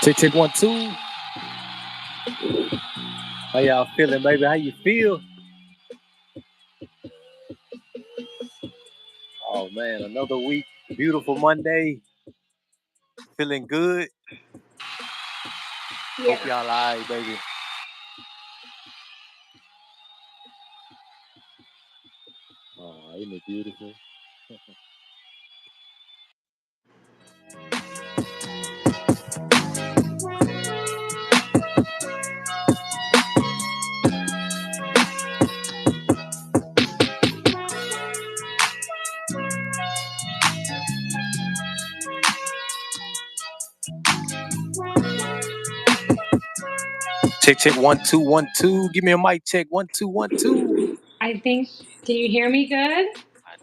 Check 1 2. How y'all feeling, baby? How you feel? Oh man, another week. Beautiful Monday. Feeling good. Yeah. Hope y'all alright, baby. Oh, isn't it beautiful? Check 1 2 1 2. Give me a mic check 1 2 1 2. I think, can you hear me good? I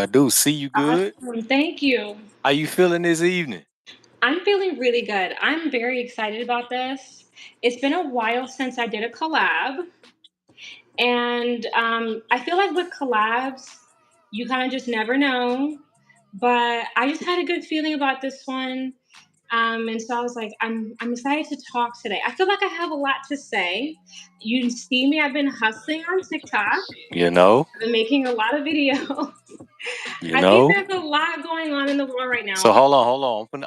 do. See you good. Awesome. Thank you. How you feeling this evening? I'm feeling really good. I'm very excited about this. It's been a while since I did a collab. And I feel like with collabs, you kind of just never know. But I just had a good feeling about this one. And so I was like, I'm excited to talk today. I feel like I have a lot to say. You see me, I've been hustling on TikTok. You know, I've been making a lot of videos. you I think know. there's a lot going on in the world right So now. hold on. I'm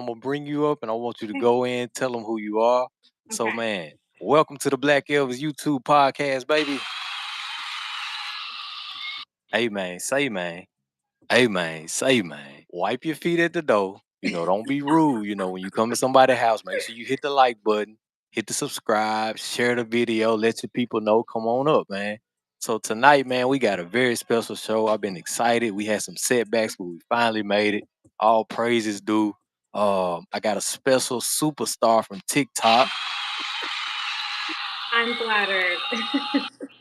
gonna bring you up, and I want you to Okay. go in, tell them who you are. So, Okay. man, welcome to the Black Elvis YouTube podcast, baby. Hey, man, say, man. Hey, man, say, man. Wipe your feet at the door. Don't be rude. When you come to somebody's house, make sure you hit the like button, hit the subscribe, share the video, let your people know. Come on up, man. So tonight, man, we got a very special show. I've been excited. We had some setbacks, but we finally made it. All praises due. I got a special superstar from TikTok, I'm flattered.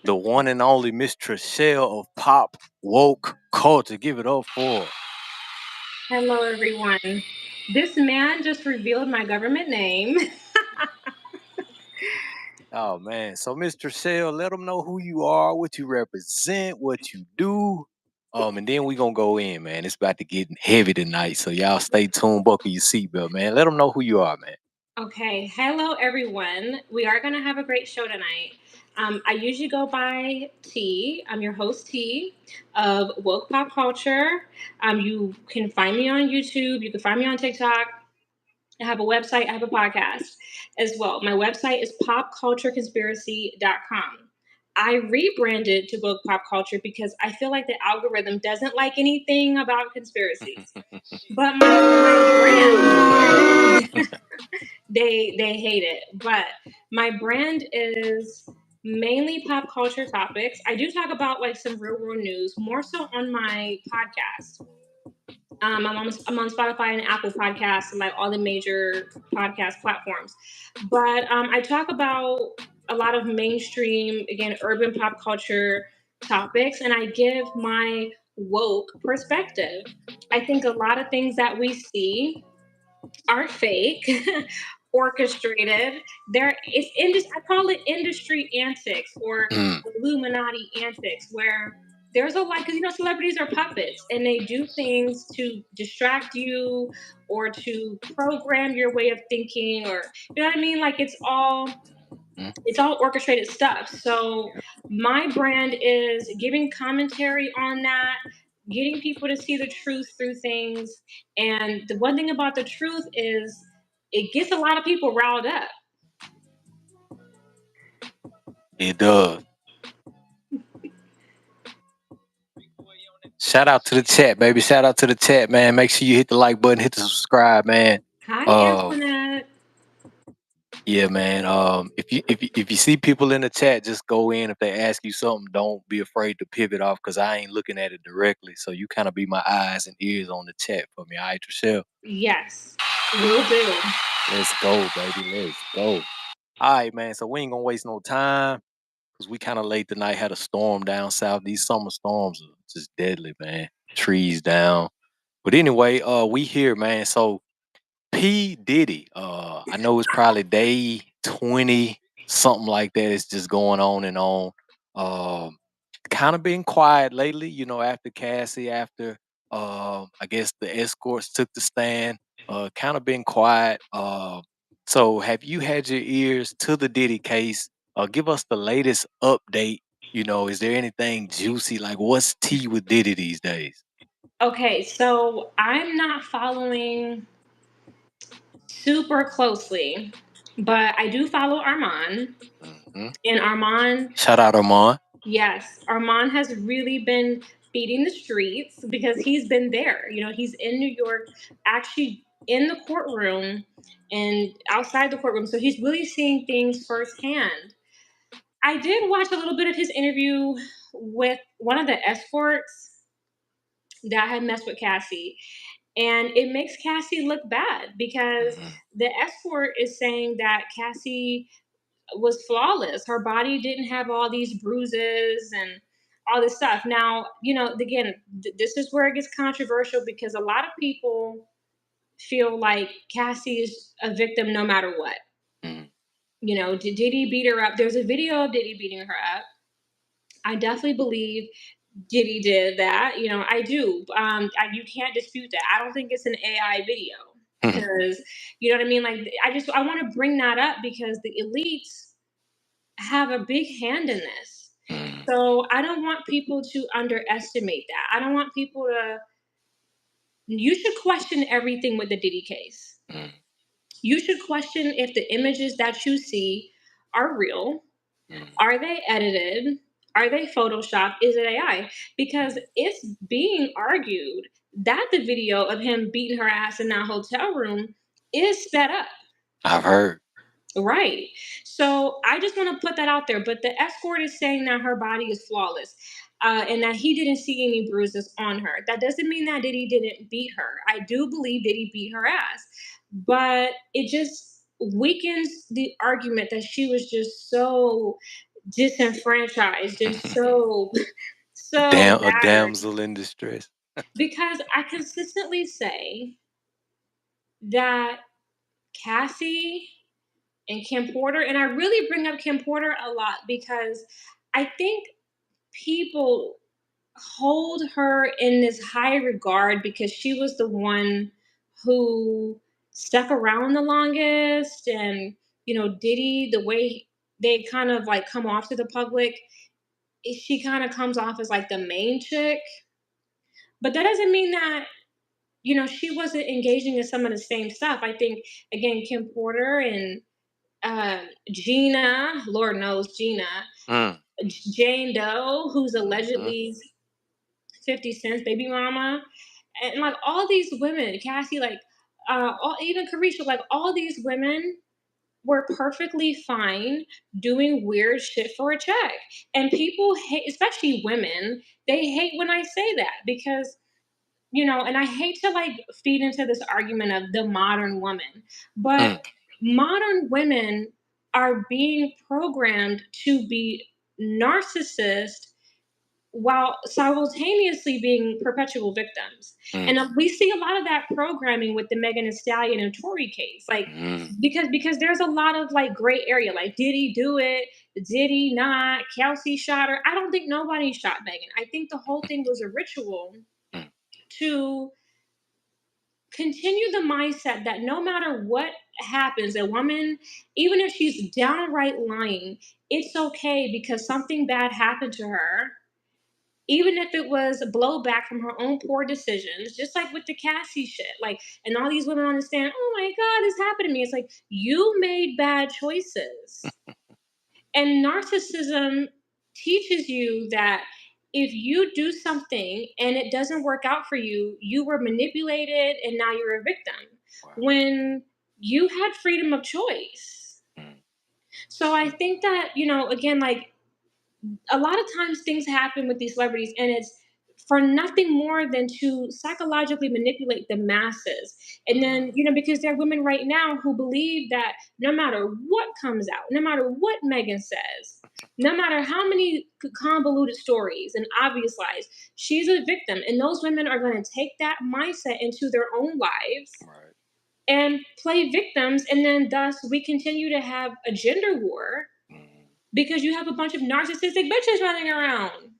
the one and only Miss Trishelle of Pop Woke Culture. Give it up for her. Hello, everyone. This man just revealed my government name. Oh man. So Mr. Shell, let them know who you are, what you represent, what you do. And then we gonna go in, man. It's about to get heavy tonight. So y'all stay tuned, buckle your seatbelt, man. Let them know who you are, man. Okay. Hello, everyone. We are going to have a great show tonight. I usually go by T. I'm your host, T, of Woke Pop Culture. You can find me on YouTube. You can find me on TikTok. I have a website. I have a podcast as well. My website is popcultureconspiracy.com. I rebranded to Woke Pop Culture because I feel like the algorithm doesn't like anything about conspiracies. But my brand, they hate it. But my brand is mainly pop culture topics. I do talk about like some real world news, more so on my podcast. I'm on Spotify and Apple Podcasts and like all the major podcast platforms. But I talk about a lot of mainstream, again, urban pop culture topics, and I give my woke perspective. I think a lot of things that we see are fake, orchestrated. I call it industry antics or Mm. Illuminati antics, where there's a lot because celebrities are puppets and they do things to distract you or to program your way of thinking, or you know what I mean. Like Mm. it's all orchestrated stuff. So my brand is giving commentary on that, getting people to see the truth through things. And the one thing about the truth is it gets a lot of people riled up. It does. Shout out to the chat, baby. Shout out to the chat, man. Make sure you hit the like button, hit the subscribe, man. Hi, Uh, Antoinette. yeah, man. If you see people in the chat, just go in. If they ask you something, don't be afraid to pivot off because I ain't looking at it directly. So you kind of be my eyes and ears on the chat for me. All right, Trishelle? Yes, will do. Let's go, baby. Let's go. All right, man. So we ain't gonna waste no time because we kind of late tonight. Had a storm down south. These summer storms are just deadly, man. Trees down. But anyway, we here, man. So P Diddy, I know it's probably day 20, something like that. It's just going on and on. Um, kind of been quiet lately, after Cassie, after I guess the escorts took the stand. Kind of been quiet. So, have you had your ears to the Diddy case? Give us the latest update. Is there anything juicy? Like, what's tea with Diddy these days? Okay, so I'm not following super closely, but I do follow Armand. Mhm. And Armand, Shout out Armand. yes, Armand has really been feeding the streets because he's been there. He's in New York, actually in the courtroom and outside the courtroom. So he's really seeing things firsthand. I did watch a little bit of his interview with one of the escorts that had messed with Cassie. And it makes Cassie look bad because Mhm. the escort is saying that Cassie was flawless. Her body didn't have all these bruises and all this stuff. Now, again, this is where it gets controversial because a lot of people feel like Cassie is a victim no matter what. Mhm. Did he beat her up? There's a video of Diddy beating her up. I definitely believe Diddy did that. I do. You can't dispute that. I don't think it's an AI video Mhm. because you know what I mean. Like, I want to bring that up because the elites have a big hand in this. Mhm. So I don't want people to underestimate that. I don't want people to. You should question everything with the Diddy case. Mhm. You should question if the images that you see are real. Mhm. Are they edited? Are they photoshopped? Is it AI? Because it's being argued that the video of him beating her ass in that hotel room is sped up. I've heard. Right. So I just want to put that out there. But the escort is saying that her body is flawless and that he didn't see any bruises on her. That doesn't mean that Diddy didn't beat her. I do believe Diddy beat her ass. But it just weakens the argument that she was just so disenfranchised and so so A battered damsel in distress. because I consistently say that Cassie and Kim Porter, and I really bring up Kim Porter a lot because I think people hold her in this high regard because she was the one who stuck around the longest and Diddy, the way they kind of like come off to the public, she kind of comes off as like the main chick. But that doesn't mean that, she wasn't engaging in some of the same stuff. I think, again, Kim Porter and Gina, Lord knows Gina, Mm. Jane Doe, who's Mhm. allegedly 50 Cent's baby mama, and like all these women, Cassie, like, even Carisha, like all these women were perfectly fine doing weird shit for a check. And people hate, especially women, they hate when I say that because and I hate to like feed into this argument of the modern woman, but Mm. modern women are being programmed to be narcissists while simultaneously being perpetual victims. And Mm. we see a lot of that programming with the Megan Thee Stallion and Tory case. Like Mhm. because there's a lot of like gray area. Like, did he do it? Did he not? Kelsey shot her. I don't think nobody shot Megan. I think the whole thing was a ritual Mm. to continue the mindset that no matter what happens, a woman, even if she's downright lying, it's okay because something bad happened to her. Even if it was blowback from her own poor decisions, just like with the Cassie shit, like, and all these women understand, oh my God, this happened to me. It's like, you made bad choices. And narcissism teaches you that if you do something and it doesn't work out for you, you were manipulated and now you're a victim. Wow. When you had freedom of choice. Mm. So I think that, again, like a lot of times things happen with these celebrities and it's for nothing more than to psychologically manipulate the masses. And then, Mhm. because there are women right now who believe that no matter what comes out, no matter what Megan says, no matter how many convoluted stories and obvious lies, she's a victim. And those women are going to take that mindset into their own lives Right. and play victims. And then thus we continue to have a gender war Mhm. because you have a bunch of narcissistic bitches running around.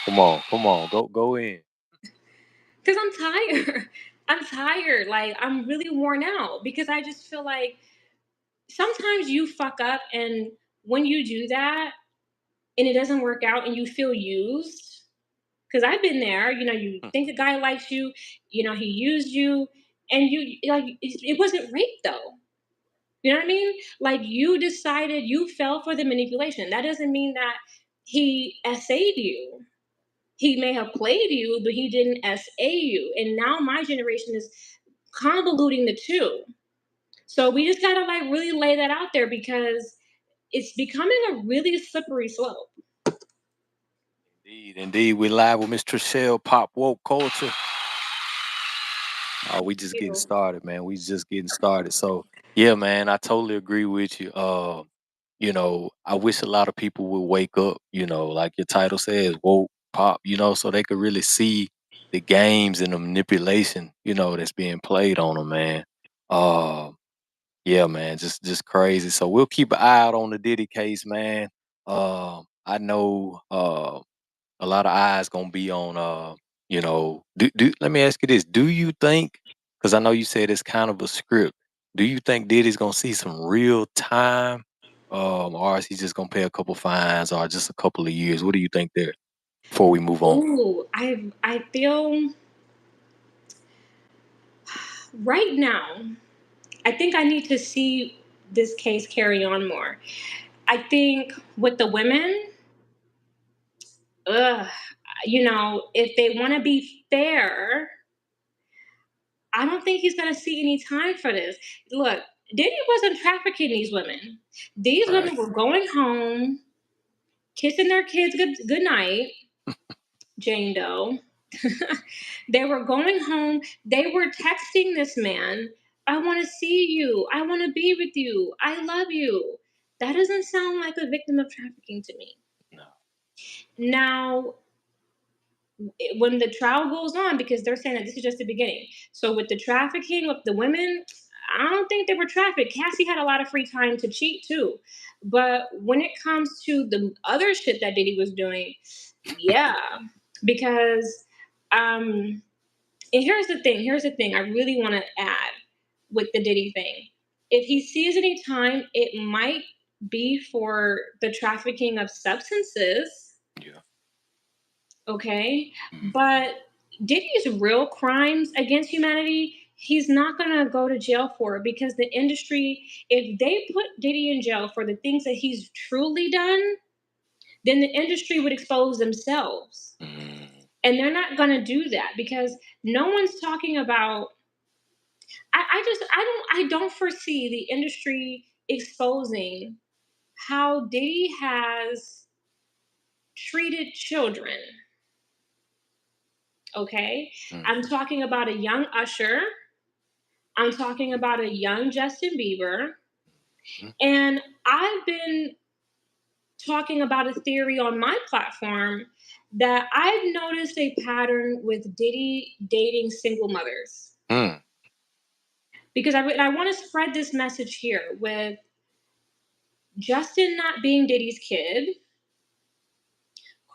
Come on, go in. Because I'm tired. I'm tired. Like, I'm really worn out because I just feel like sometimes you fuck up, and when you do that and it doesn't work out and you feel used, because I've been there, you Hmm. think a guy likes you, he used you, and you like it wasn't rape though. You know what I mean? Like you decided you fell for the manipulation. That doesn't mean that he essayed you. He may have played you, but he didn't SA you. And now my generation is convoluting the two. So we just gotta like really lay that out there because it's becoming a really slippery slope. Indeed, indeed. We live with Miss Trishelle, Pop Woke Culture. Oh, we just getting You. started, man. We just getting started. So yeah, man, I totally agree with you. I wish a lot of people would wake up, like your title says, woke pop, so they could really see the games and the manipulation, that's being played on them, man. Uh, yeah, man, just crazy. So we'll keep an eye out on the Diddy case, man. I know a lot of eyes gonna be on do let me ask you this. Do you think, because I know you said it's kind of a script, do you think Diddy's gonna see some real time? Or is he just gonna pay a couple fines or just a couple of years? What do you think there before we move on? Ooh, I feel right now, I think I need to see this case carry on more. I think with the women, ugh, if they want to be fair, I don't think he's going to see any time for this. Look, Diddy wasn't trafficking these women. These Right. women were going home, kissing their kids good night, Jane Doe. They were going home. They were texting this man, I want to see you. I want to be with you. I love you. That doesn't sound like a victim of trafficking to me. No. Now, when the trial goes on, because they're saying that this is just the beginning. So with the trafficking of the women, I don't think they were trafficked. Cassie had a lot of free time to cheat too. But when it comes to the other shit that Diddy was doing, yeah. Because and here's the thing I really want to add with the Diddy thing. If he sees any time, it might be for the trafficking of substances, Yeah. okay? Mm. But Diddy's real crimes against humanity, he's not gonna go to jail for it because the industry, if they put Diddy in jail for the things that he's truly done, then the industry would expose themselves. Mm. And they're not gonna do that because no one's talking about I don't foresee the industry exposing how Diddy has treated children. Okay. I'm Mm. talking about a young Usher. I'm talking about a young Justin Bieber. Mm. And I've been talking about a theory on my platform that I've noticed a pattern with Diddy dating single mothers. Mm. Because I want to spread this message here with Justin not being Diddy's kid.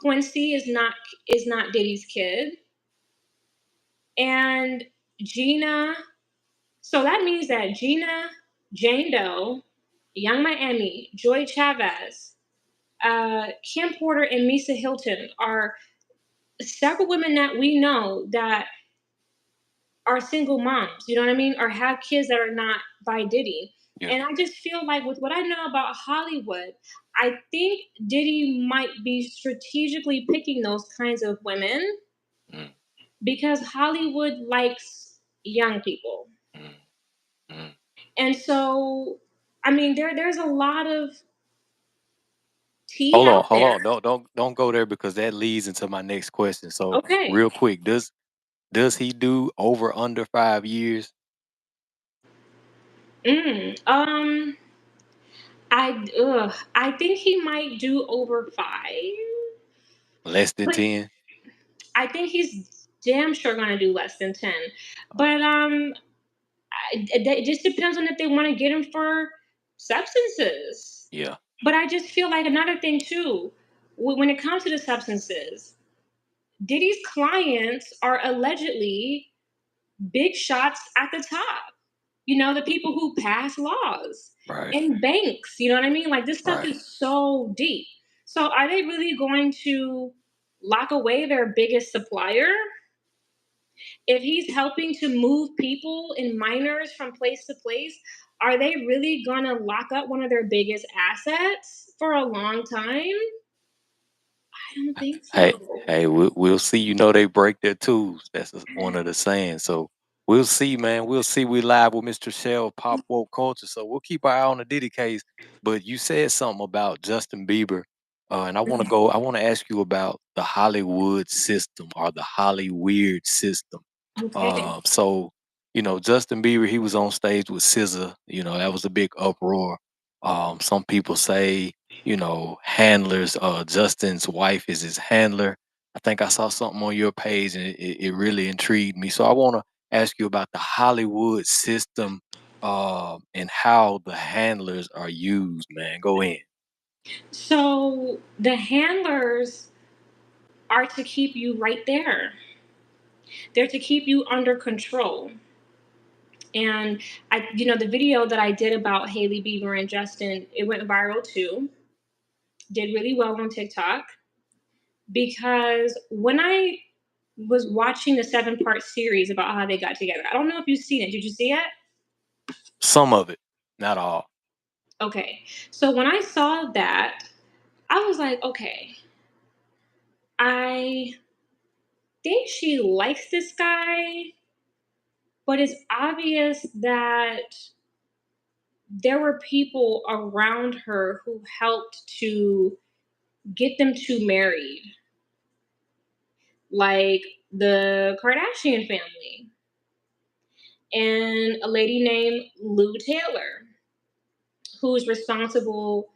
Quincy is not Diddy's kid. And Gina, so that means that Gina, Jane Doe, Young Miami, Joy Chavez, Kim Porter, and Misa Hilton are several women that we know that are single moms, you know what I mean? Or have kids that are not by Diddy. Yeah. And I just feel like with what I know about Hollywood, I think Diddy might be strategically picking those kinds of women Mm. because Hollywood likes young people. Mm. Mm. And so, I mean, there's a lot of tea Hold on, out hold there. on. Don't go there because that leads into my next question. So Okay. real quick, does he do over under 5 years? Mm, um, I think he might do over 5, Less than but 10? I think he's damn sure gonna do less than 10. But it just depends on if they want to get him for substances. Yeah. But I just feel like another thing too, when it comes to the substances, Diddy's clients are allegedly big shots at the top. You know, the people who pass laws Right. and banks. You know what I mean? Like this stuff Right. is so deep. So are they really going to lock away their biggest supplier? If he's helping to move people and minors from place to place, are they really going to lock up one of their biggest assets for a long time? I don't think Hey, so. hey, we'll see. You know they break their tools. That's one of the sayings. So we'll see, man. We'll see. We live with Mr. Shell, Pop Woke Culture. So we'll keep our eye on the Diddy case. But you said something about Justin Bieber, and I want to go. I want to ask you about the Hollywood system or the Hollyweird system. Okay. So Justin Bieber, he was on stage with SZA. That was a big uproar. Some people say handlers. Justin's wife is his handler. I think I saw something on your page and it really intrigued me. So I want to ask you about the Hollywood system and how the handlers are used, man. Go in. So the handlers are to keep you right there. They're to keep you under control. And the video that I did about Haley Bieber and Justin, it went viral too. Did really well on TikTok because when I was watching the 7-part series about how they got together, I don't know if you've seen it. Did you see it? Some of it, not all. Okay. So when I saw that, I was like, okay, I think she likes this guy, but it's obvious that there were people around her who helped to get them two married, like the Kardashian family and a lady named Lou Taylor, who's responsible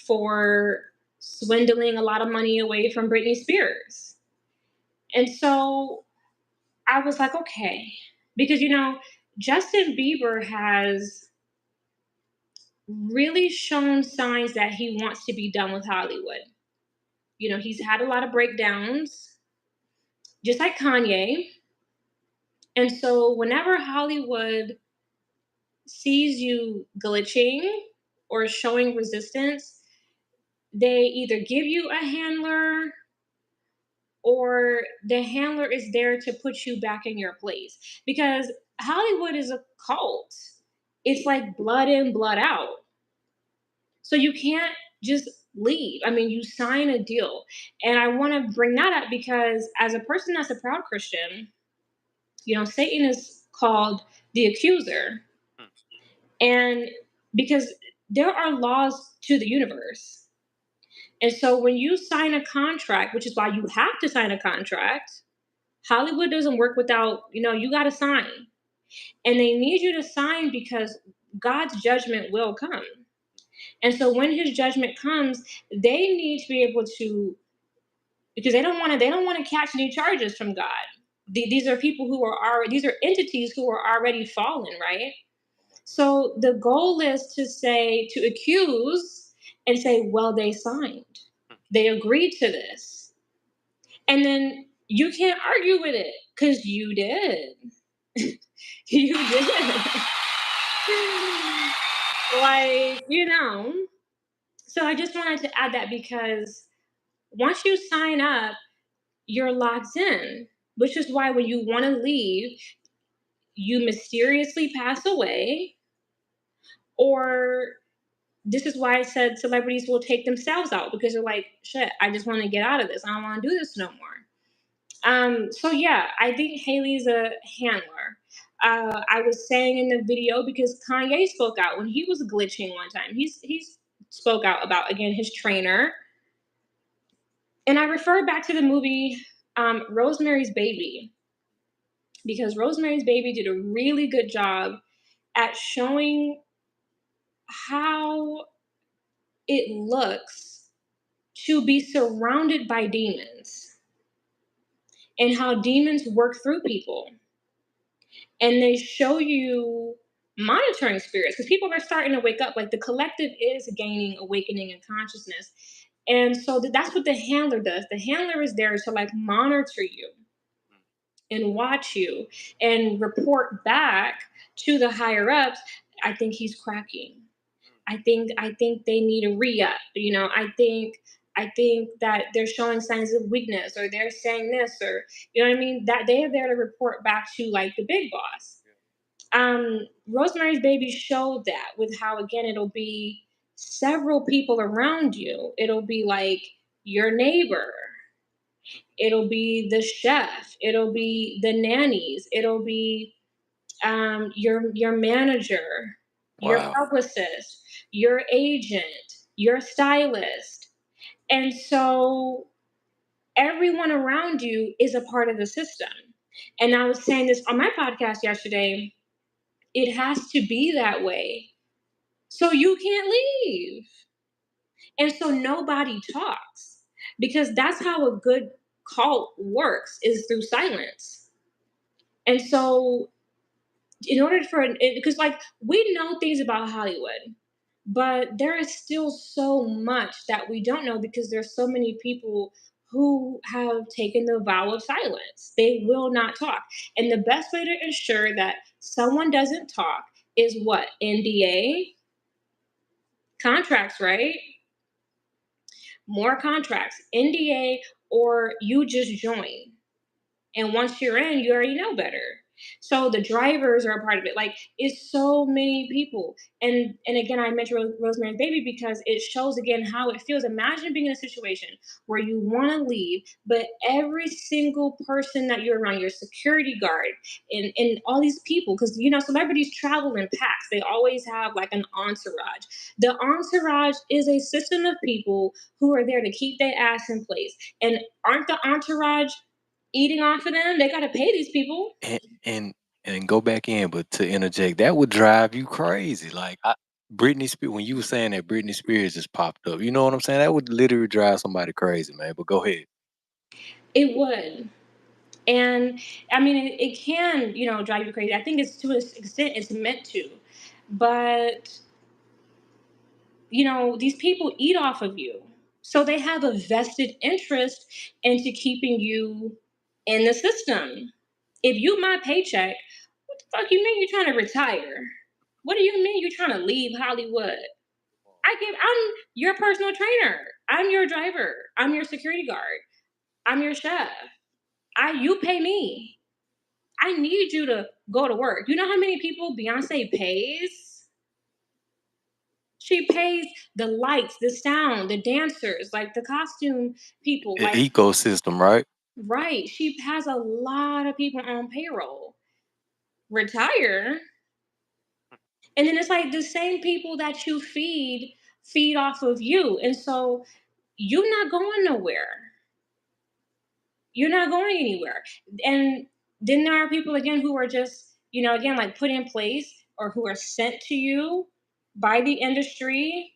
for swindling a lot of money away from Britney Spears. And so I was like, okay, because Justin Bieber has really shown signs that he wants to be done with Hollywood. He's had a lot of breakdowns, just like Kanye. And so whenever Hollywood sees you glitching or showing resistance, they either give you a handler or the handler is there to put you back in your place. Because Hollywood is a cult. It's like blood in, blood out. So you can't just leave. I mean, you sign a deal. And I want to bring that up because as a person that's a proud Christian, Satan is called the accuser. And because there are laws to the universe. And so when you sign a contract, which is why you have to sign a contract, Hollywood doesn't work without, you got to sign. And they need you to sign because God's judgment will come. And so when his judgment comes, they need to be able to, because they don't want to catch any charges from God. These are people who are already, these are entities who are already fallen, right? So the goal is to accuse and say, well, they signed. They agreed to this. And then you can't argue with it because you did. You did. Like, So I just wanted to add that because once you sign up, you're locked in, which is why when you want to leave, you mysteriously pass away, or this is why I said celebrities will take themselves out because they're like, shit, I just want to get out of this. I don't want to do this no more. So yeah, I think Haley's a handler. I was saying in the video because Kanye spoke out when he was glitching one time. He's spoke out about again his trainer, and I refer back to the movie Rosemary's Baby because Rosemary's Baby did a really good job at showing how it looks to be surrounded by demons and how demons work through people. And they show you monitoring spirits because people are starting to wake up. Like the collective is gaining awakening and consciousness. And so that's what the handler does. The handler is there to like monitor you and watch you and report back to the higher ups, I think he's cracking. I think they need a re-up. I think that they're showing signs of weakness, or they're saying this, or you know what I mean. That they are there to report back to like the big boss. Rosemary's Baby showed that with how again it'll be several people around you. It'll be like your neighbor. It'll be the chef. It'll be the nannies. It'll be your manager, your Wow. publicist, your agent, your stylist. And so everyone around you is a part of the system. And I was saying this on my podcast yesterday. It has to be that way. So you can't leave. And so nobody talks because that's how a good cult works is through silence. And so in order for because like we know things about Hollywood, but there is still so much that we don't know because there's so many people who have taken the vow of silence. They will not talk. And the best way to ensure that someone doesn't talk is what? NDA, contracts, right? More contracts, NDA, or you just join. And once you're in, you already know better. So the drivers are a part of it. Like it's so many people. And again, I mentioned Rosemary's Baby because it shows again how it feels. Imagine being in a situation where you want to leave, but every single person that you're around, your security guard, and all these people, because celebrities travel in packs. They always have like an entourage. The entourage is a system of people who are there to keep their ass in place. And aren't the entourage eating off of them? They got to pay these people. And go back in, but to interject, that would drive you crazy. Like Britney Spears, when you were saying that Britney Spears just popped up, you know what I'm saying? That would literally drive somebody crazy, man. But go ahead. It would. And I mean, it can, drive you crazy. I think it's to an extent it's meant to. But, these people eat off of you. So they have a vested interest into keeping you in the system. If you my paycheck, what the fuck you mean you're trying to retire? What do you mean you're trying to leave Hollywood? I'm your personal trainer. I'm your driver. I'm your security guard. I'm your chef. You pay me. I need you to go to work. You know how many people Beyonce pays? She pays the lights, the sound, the dancers, like the costume people, like Ecosystem, right? right. She has a lot of people on payroll. Retire. And then it's like the same people that you feed off of you. And so you're not going nowhere. You're not going anywhere. And then there are people again who are just, again, like put in place or who are sent to you by the industry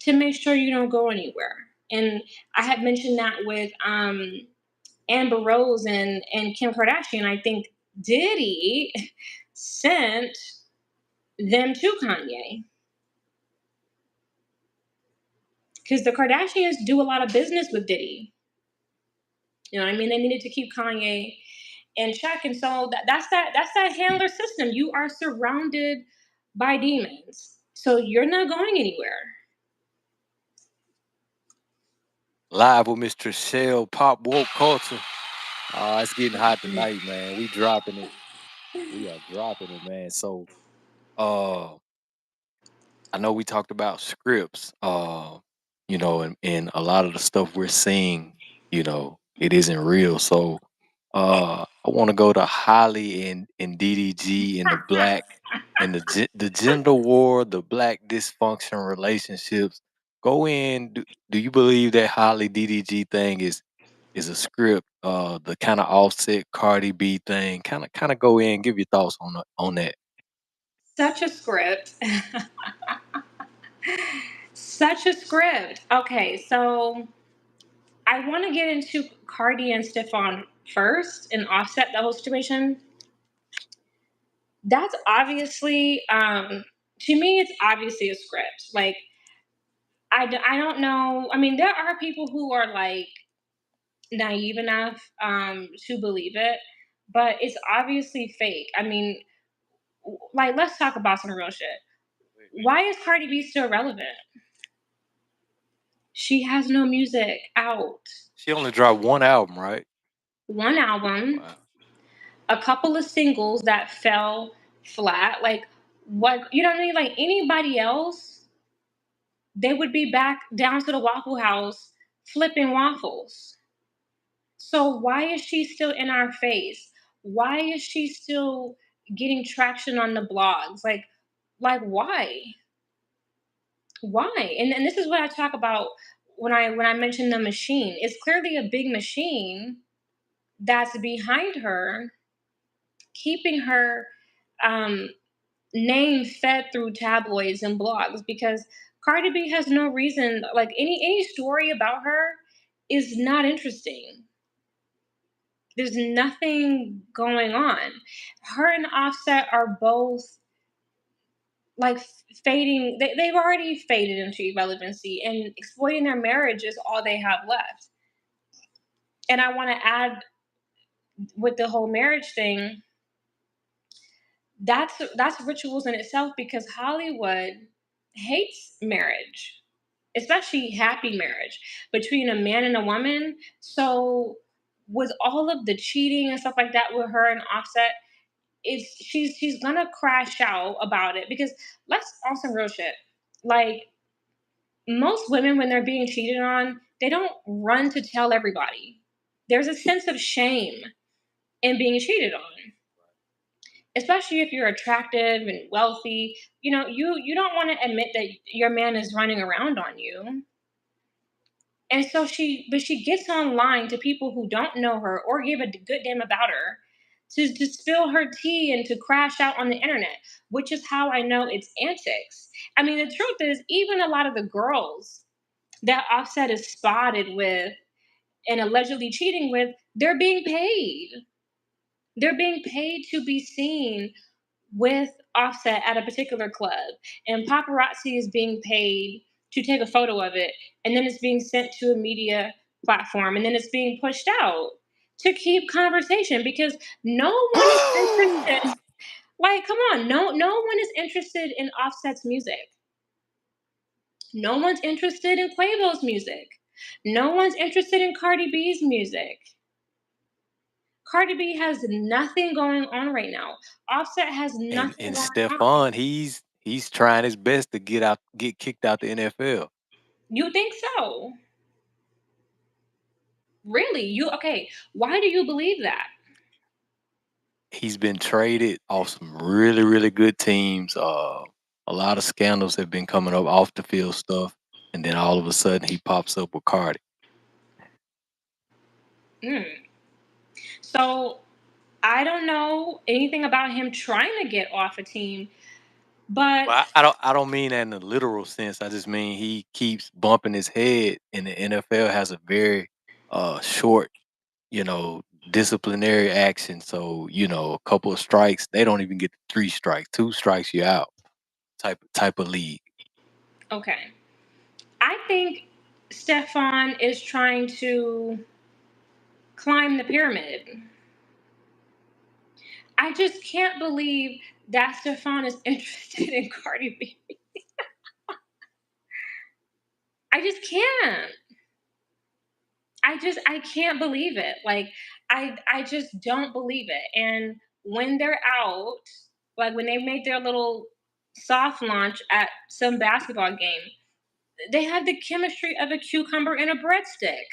to make sure you don't go anywhere. And I had mentioned that with Amber Rose and Kim Kardashian. I think Diddy sent them to Kanye because the Kardashians do a lot of business with Diddy. You know what I mean? They needed to keep Kanye in check, and so that's that handler system. You are surrounded by demons, so you're not going anywhere. Live with Mr. Shell, Pop Woke Culture. It's getting hot tonight, man. We dropping it. We are dropping it, man. So, I know we talked about scripts, and a lot of the stuff we're seeing, it isn't real. So, I want to go to Holly and DDG and the black and the gender war, the black dysfunction relationships. Go in. Do you believe that Holly DDG thing is a script? The kind of Offset Cardi B thing. Kind of go in. Give your thoughts on that. Such a script. Such a script. Okay, so I want to get into Cardi and Stefan first and Offset the whole situation. That's obviously, to me, it's obviously a script. Like, I don't know. I mean, there are people who are like naive enough to believe it, but it's obviously fake. I mean, like, let's talk about some real shit. Why is Cardi B still relevant? She has no music out. She only dropped one album, right? One album, Wow. a couple of singles that fell flat. Like, what, you know what I mean? Like, anybody else, they would be back down to the Waffle House flipping waffles. So why is she still in our face? Why is she still getting traction on the blogs? Like why? Why? And this is what I talk about when I mention the machine. It's clearly a big machine that's behind her, keeping her um, name fed through tabloids and blogs, because Cardi B has no reason, like, any story about her is not interesting. There's nothing going on. Her and Offset are both like fading. They've already faded into irrelevancy, and exploiting their marriage is all they have left. And I want to add, with the whole marriage thing, that's rituals in itself, because Hollywood hates marriage, especially happy marriage between a man and a woman. So with all of the cheating and stuff like that with her and Offset, it's she's gonna crash out about it, because let's on some real shit. Like, most women, when they're being cheated on, they don't run to tell everybody. There's a sense of shame in being cheated on, especially if you're attractive and wealthy. You don't want to admit that your man is running around on you. And so she gets online to people who don't know her or give a good damn about her, to spill her tea and to crash out on the internet, which is how I know it's antics. I mean, the truth is, even a lot of the girls that Offset is spotted with and allegedly cheating with, they're being paid. They're being paid to be seen with Offset at a particular club, and paparazzi is being paid to take a photo of it, and then it's being sent to a media platform, and then it's being pushed out to keep conversation, because no one is interested. Like, come on, no one is interested in Offset's music. No one's interested in Quavo's music. No one's interested in Cardi B's music. Cardi B has nothing going on right now. Offset has And nothing and going on. Stephon, he's trying his best to get kicked out the NFL. You think so? Really? You okay? Why do you believe that? He's been traded off some really, really good teams. A lot of scandals have been coming up off the field stuff, and then all of a sudden he pops up with Cardi. Mm. So I don't know anything about him trying to get off a team, but Well, I don't mean that in a literal sense. I just mean he keeps bumping his head, and the NFL has a very short, disciplinary action. So a couple of strikes, they don't even get 3 strikes. 2 strikes, you're out. Type of league. okay. I think Stefan is trying to climb the pyramid. I just can't believe that Stefan is interested in Cardi B. I just can't. I can't believe it. Like, I just don't believe it. And when they're out, like when they make their little soft launch at some basketball game, they have the chemistry of a cucumber and a breadstick.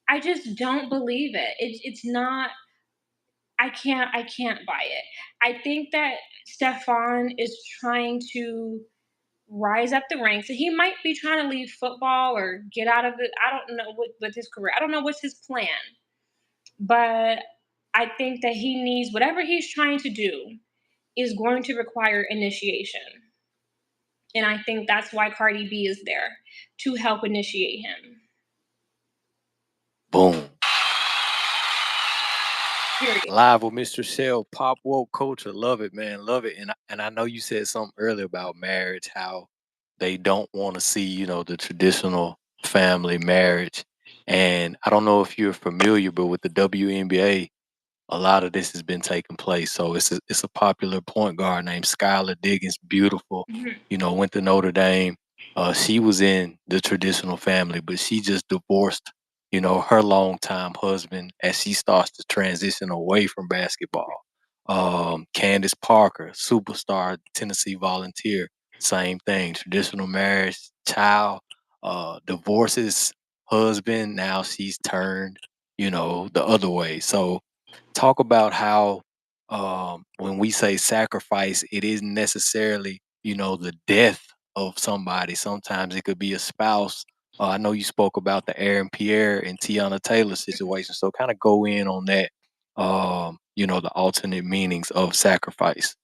I just don't believe it. It's not. I can't buy it. I think that Stefan is trying to rise up the ranks. He might be trying to leave football or get out of it. I don't know what with his career. I don't know what's his plan. But I think that he needs, whatever he's trying to do is going to require initiation. And I think that's why Cardi B is there, to help initiate him. Boom. Period. Live with Mr. Shell, pop woke culture. Love it, man. Love it. And I know you said something earlier about marriage, how they don't want to see, the traditional family marriage. And I don't know if you're familiar, but with the WNBA, a lot of this has been taking place. So it's a popular point guard named Skylar Diggins, beautiful. Mhm. Went to Notre Dame. She was in the traditional family, but she just divorced, her longtime husband as she starts to transition away from basketball. Candace Parker, superstar Tennessee Volunteer, same thing. Traditional marriage, child, divorces husband. Now she's turned, the other way. So talk about how when we say sacrifice, it isn't necessarily, the death of somebody. Sometimes it could be a spouse. I know you spoke about the Aaron Pierre and Tiana Taylor situation. So kind of go in on that, the alternate meanings of sacrifice.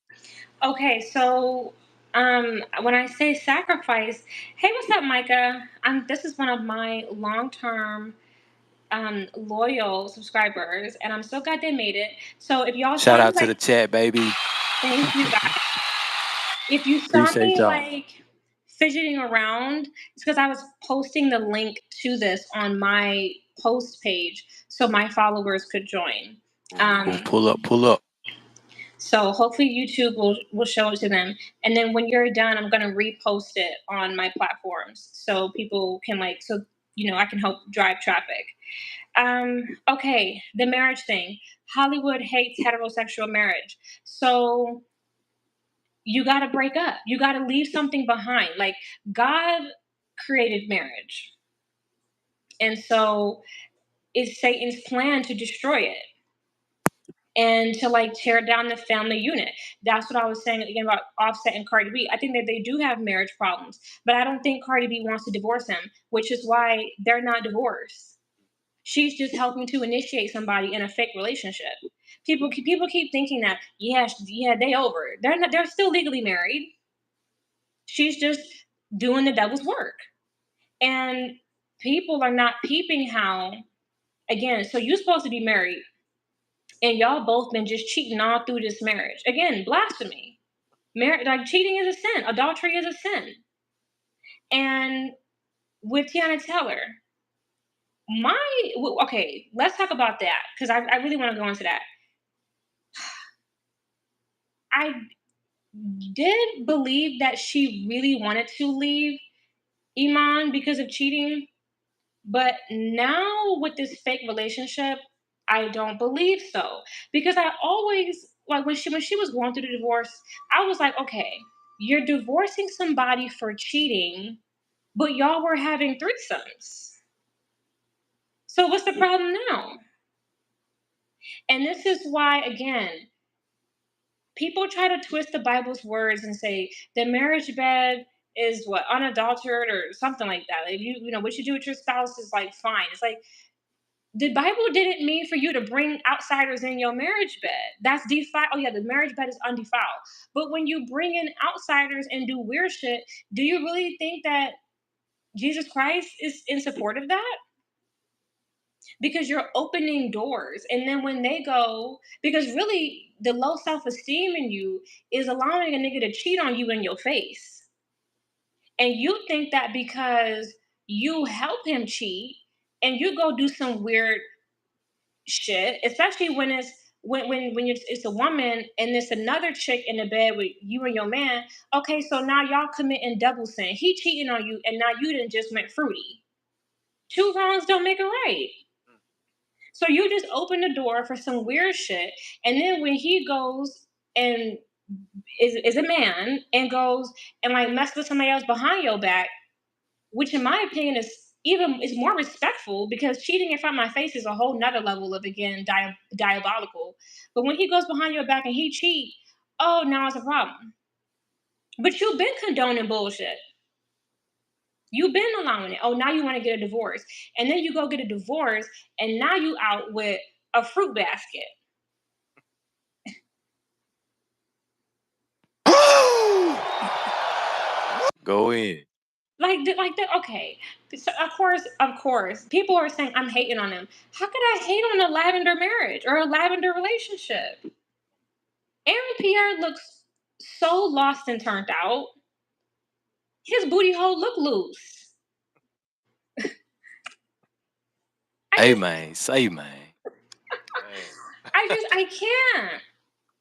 Okay, so when I say sacrifice, hey, what's up, Micah? This is one of my long-term loyal subscribers, and I'm so glad they made it. So if y'all Shout saw me out to like, the chat, baby. thank you guys. If you saw Appreciate me y'all. like fidgeting around, it's because I was posting the link to this on my post page so my followers could join. Ooh, Um, pull up, pull up. so hopefully YouTube will show it to them. And then when you're done, I'm gonna repost it on my platforms so people can I can help drive traffic. Okay, the marriage thing. Hollywood hates heterosexual marriage. So you got to break up. You got to leave something behind. Like God created marriage. And so it's Satan's plan to destroy it and to tear down the family unit. That's what I was saying again about Offset and Cardi B. I think that they do have marriage problems, but I don't think Cardi B wants to divorce him, which is why they're not divorced. She's just helping to initiate somebody in a fake relationship. People keep thinking that yeah they over. They're not. They're still legally married. She's just doing the devil's work, and people are not peeping how. Again, so you're supposed to be married, and y'all both been just cheating all through this marriage. Again, blasphemy. Cheating is a sin. Adultery is a sin. And with Tiana Taylor, okay, let's talk about that because I really want to go into that. I did believe that she really wanted to leave Iman because of cheating, but now with this fake relationship, I don't believe so. Because I always when she was going through the divorce, I was like, okay, you're divorcing somebody for cheating, but y'all were having threesomes. So what's the problem now? And this is why, again, people try to twist the Bible's words and say the marriage bed is what unadulterated or something like that. Like what you do with your spouse is fine. It's like the Bible didn't mean for you to bring outsiders in your marriage bed. That's defiled. Oh yeah, the marriage bed is undefiled. But when you bring in outsiders and do weird shit, do you really think that Jesus Christ is in support of that? Because you're opening doors, and then when they go, because really the low self-esteem in you is allowing a nigga to cheat on you in your face, and you think that because you help him cheat and you go do some weird shit, especially when it's a woman and there's another chick in the bed with you and your man. Okay, so now y'all committing double sin. He cheating on you, and now you didn't just went fruity. Two wrongs don't make a right. So you just open the door for some weird shit, and then when he goes and is a man and goes and mess with somebody else behind your back, which in my opinion is more respectful because cheating in front of my face is a whole nother level of again diabolical. But when he goes behind your back and he cheat, oh now it's a problem. But you've been condoning bullshit. You've been allowing it. Oh, now you want to get a divorce. And then you go get a divorce and now you out with a fruit basket. Go in. Okay. So of course, people are saying I'm hating on him. How could I hate on a lavender marriage or a lavender relationship? Aaron Pierre looks so lost and turned out. His booty hole look loose. I Hey just man, say man. Man. I can't.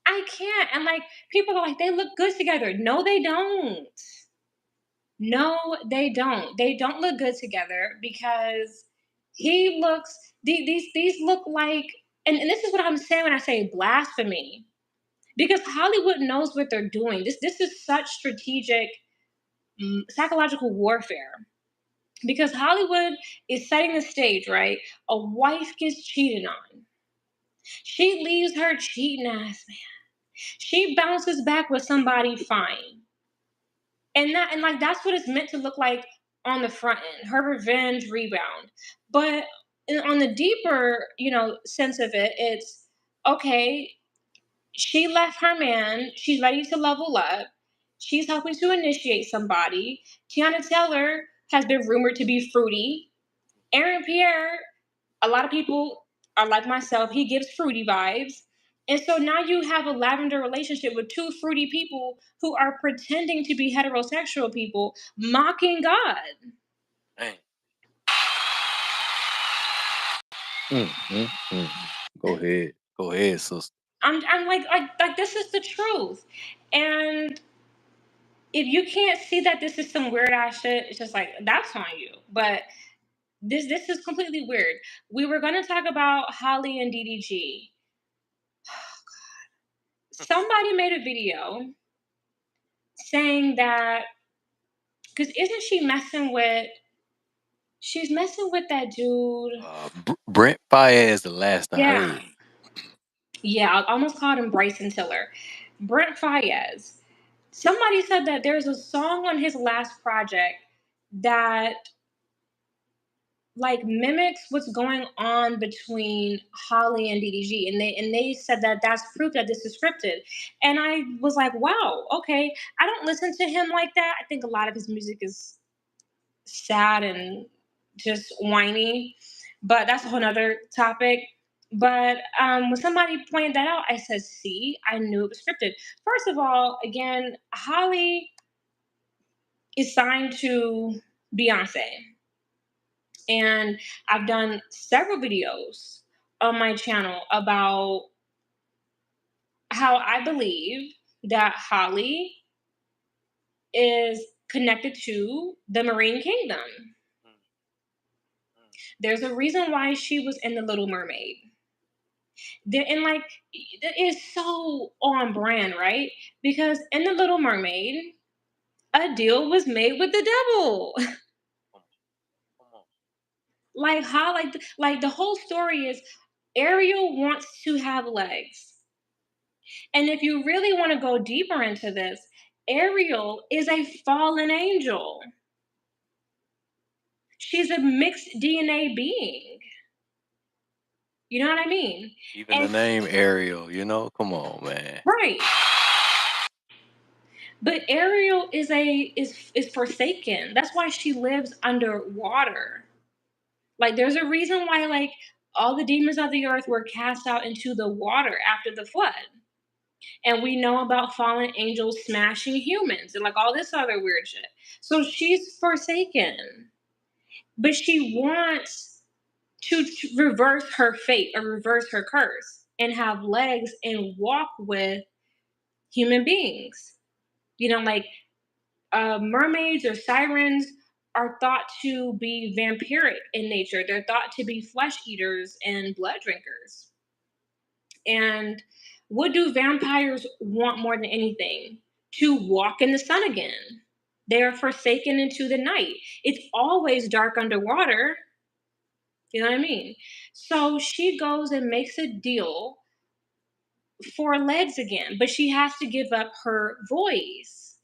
I can't. And like people are like, they look good together. No, they don't. No, they don't. They don't look good together because he looks these look like and this is what I'm saying when I say blasphemy. Because Hollywood knows what they're doing. This is such strategic psychological warfare. Because Hollywood is setting the stage, right? A wife gets cheated on. She leaves her cheating ass man. She bounces back with somebody fine. And like that's what it's meant to look like on the front end, her revenge rebound. But on the deeper, sense of it, it's okay, she left her man, she's ready to level up, she's helping to initiate somebody. Tiana Taylor has been rumored to be fruity. Aaron Pierre, a lot of people are like myself, he gives fruity vibes. And so now you have a lavender relationship with two fruity people who are pretending to be heterosexual people, mocking God. Dang. Go ahead, sister. I'm like this is the truth. And if you can't see that this is some weird ass shit, it's just like that's on you. But this is completely weird. We were gonna talk about Holly and DDG. Somebody made a video saying that because isn't she's messing with that dude. Brent Faiyaz, the last I heard. Yeah, I almost called him Bryson Tiller. Brent Faiyaz. Somebody said that there's a song on his last project that like mimics what's going on between Holly and DDG, and they said that that's proof that this is scripted. And I was like, wow, okay. I don't listen to him like that. I think a lot of his music is sad and just whiny, but that's a whole nother topic. But when somebody pointed that out, I said, see, I knew it was scripted. First of all, again, Holly is signed to Beyonce. And I've done several videos on my channel about how I believe that Holly is connected to the Marine Kingdom. There's a reason why she was in The Little Mermaid. And like, it is so on brand, right? Because in The Little Mermaid, a deal was made with the devil. Like how, like the whole story is Ariel wants to have legs. And if you really want to go deeper into this, Ariel is a fallen angel. She's a mixed DNA being. You know what I mean? Even the name Ariel, come on, man. Right. But Ariel is forsaken. That's why she lives underwater. Like there's a reason why like all the demons of the earth were cast out into the water after the flood. And we know about fallen angels smashing humans and like all this other weird shit. So she's forsaken. But she wants to reverse her fate or reverse her curse and have legs and walk with human beings. Like mermaids or sirens are thought to be vampiric in nature. They're thought to be flesh eaters and blood drinkers. And what do vampires want more than anything? To walk in the sun again. They are forsaken into the night. It's always dark underwater. You know what I mean? So she goes and makes a deal for legs again, but she has to give up her voice.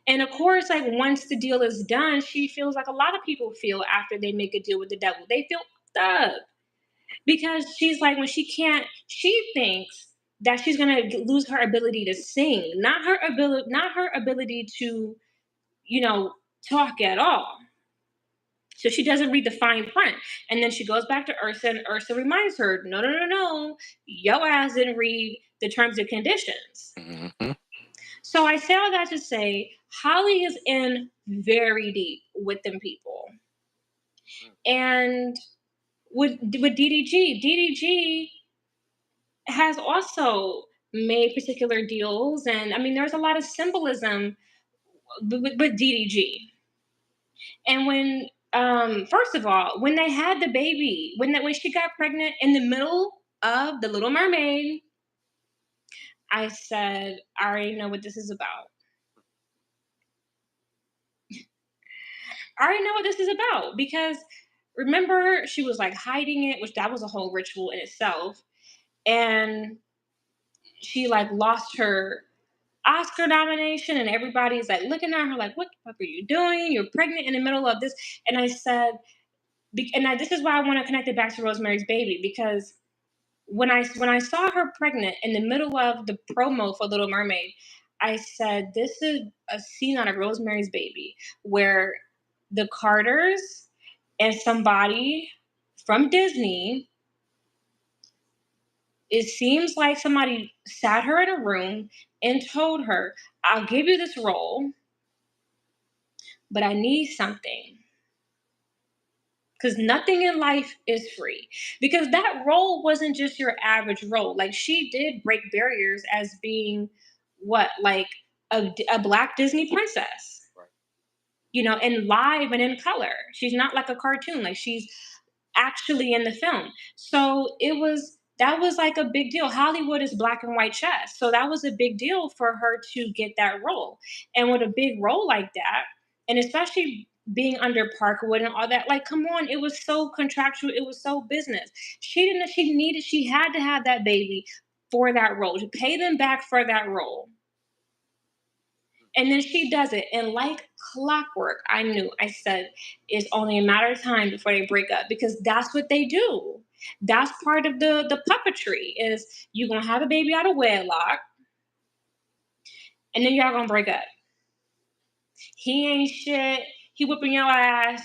And of course, like once the deal is done, she feels like a lot of people feel after they make a deal with the devil. They feel stuck because she's like, when she thinks that she's gonna lose her ability to sing, not her ability to, talk at all. So she doesn't read the fine print. And then she goes back to Ursa, and Ursa reminds her, no. Your ass didn't read the terms and conditions. Mm-hmm. So I say all that to say, Holly is in very deep with them people. And with DDG has also made particular deals, and I mean, there's a lot of symbolism with DDG. And when first of all, when they had the baby, when she got pregnant in the middle of the Little Mermaid, I said, I already know what this is about. I already know what this is about because remember she was like hiding it, which that was a whole ritual in itself, and she like lost her Oscar nomination, and everybody's like looking at her like, "What the fuck are you doing? You're pregnant in the middle of this." And I said, this is why I want to connect it back to Rosemary's Baby because when I saw her pregnant in the middle of the promo for Little Mermaid, I said, "This is a scene out of Rosemary's Baby where the Carters and somebody from Disney. It seems like somebody sat her in a room and told her, I'll give you this role, but I need something. Because nothing in life is free. Because that role wasn't just your average role. Like she did break barriers as being what, like a black Disney princess, Right. you know, and live and in color. She's not like a cartoon. Like she's actually in the film. So that was like a big deal. Hollywood is black and white chess. So that was a big deal for her to get that role. And with a big role like that, and especially being under Parkwood and all that, like come on, it was so contractual, it was so business. She had to have that baby for that role, to pay them back for that role. And then she does it. And like clockwork, I knew, I said, it's only a matter of time before they break up because that's what they do. That's part of the puppetry is you're gonna have a baby out of wedlock and then y'all gonna break up. He ain't shit, he whipping your ass.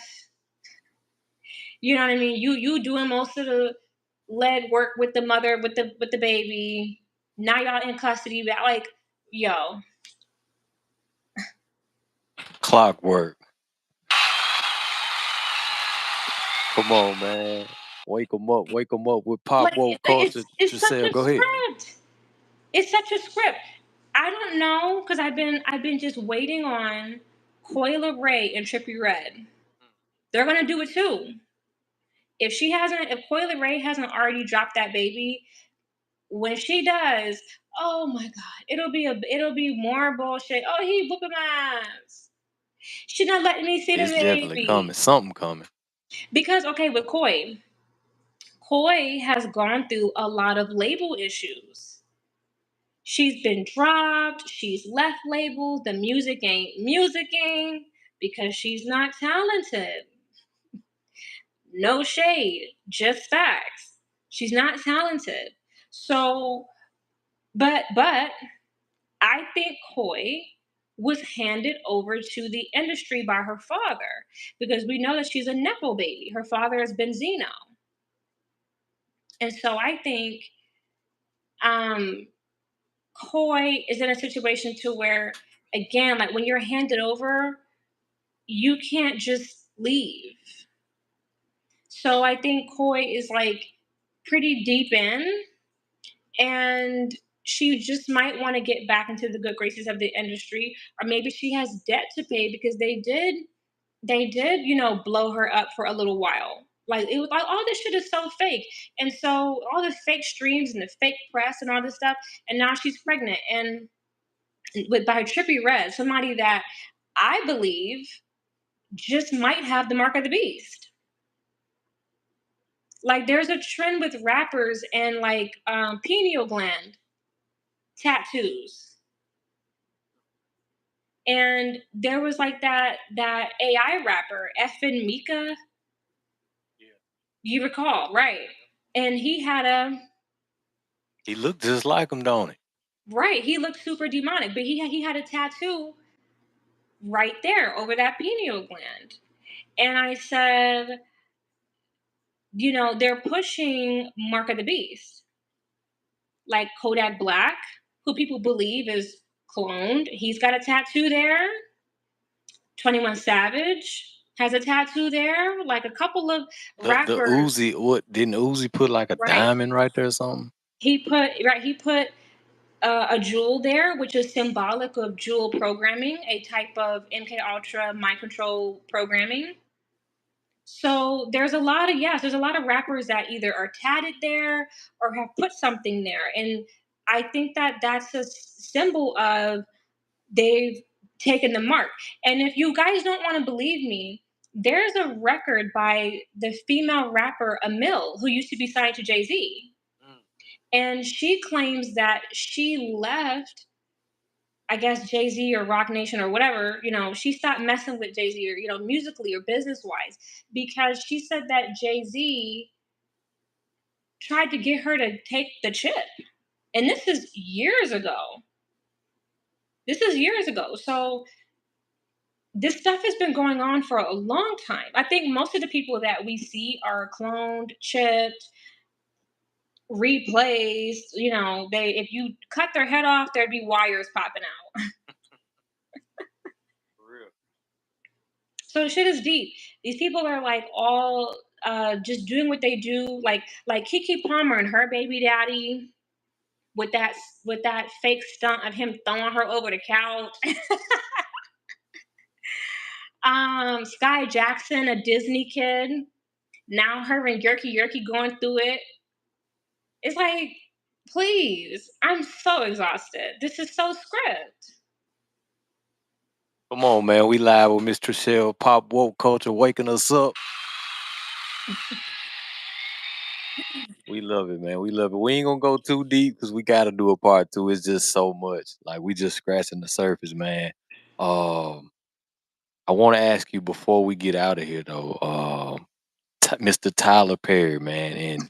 You know what I mean? You doing most of the lead work with the mother, with the baby. Now y'all in custody, but like, yo, Clockwork. Come on, man. Wake them up. Wake them up with pop like woke culture. it's such Giselle, a go ahead. script. It's such a script. I don't know because I've been just waiting on Coil Ray and Trippie Redd. They're gonna do it too. If Coil Ray hasn't already dropped that baby, when she does, oh my god, it'll be more bullshit. Oh, he whooping my ass. She not letting me see the It's definitely coming. baby Something coming. because okay with Coy has gone through a lot of label issues. She's been dropped, she's left labels, the music ain't musicking because she's not talented. No shade, just facts. She's not talented. So, but I think Coy was handed over to the industry by her father because we know that she's a nepo baby. Her father has been Zeno. And so I think um Coy is in a situation to where again, like when you're handed over, you can't just leave. So I think Coy is like pretty deep in and she just might want to get back into the good graces of the industry or maybe she has debt to pay because they did, you know, blow her up for a little while. Like it was like all this shit is so fake. And so all the fake streams and the fake press and all this stuff and now she's pregnant and with by Trippie Redd, somebody that I believe just might have the mark of the beast. Like there's a trend with rappers and like pineal gland tattoos. And there was like that AI rapper, Effin Mika, Yeah. you recall, right? And He looked just like him, don't he? right, he looked super demonic, but he had a tattoo right there over that pineal gland. And I said, you know, they're pushing Mark of the Beast. Like Kodak Black, who people believe is cloned. He's got a tattoo there. 21 Savage has a tattoo there. Like a couple of The rappers, Uzi, what didn't Uzi put like a right? diamond right there or something? He put a jewel there, which is symbolic of jewel programming, a type of MK Ultra mind control programming. So there's a lot of rappers that either are tatted there or have put something there, and I think that that's a symbol of they've taken the mark. And if you guys don't want to believe me, there's a record by the female rapper Emil, who used to be signed to Jay Z, Mm. and she claims that she left, I guess, Jay Z or Rock Nation or whatever, she stopped messing with Jay Z, or, musically or business wise, because she said that Jay Z tried to get her to take the chip. And this is years ago. This is years ago. So this stuff has been going on for a long time. I think most of the people that we see are cloned, chipped, replaced. They if you cut their head off, there'd be wires popping out. For real. So shit is deep. These people are like all just doing what they do, like Kiki Palmer and her baby daddy with that fake stunt of him throwing her over the couch. Sky Jackson, a Disney kid. Now her and Yerky going through it. It's like, please, I'm so exhausted. This is so script. Come on, man. We live with Mr. Shell, Pop Woke Culture, waking us up. We love it, man. We love it. We ain't gonna go too deep because we gotta do a part two. It's just so much. Like we just scratching the surface, man. I want to ask you before we get out of here, though, Mr. Tyler Perry, man, and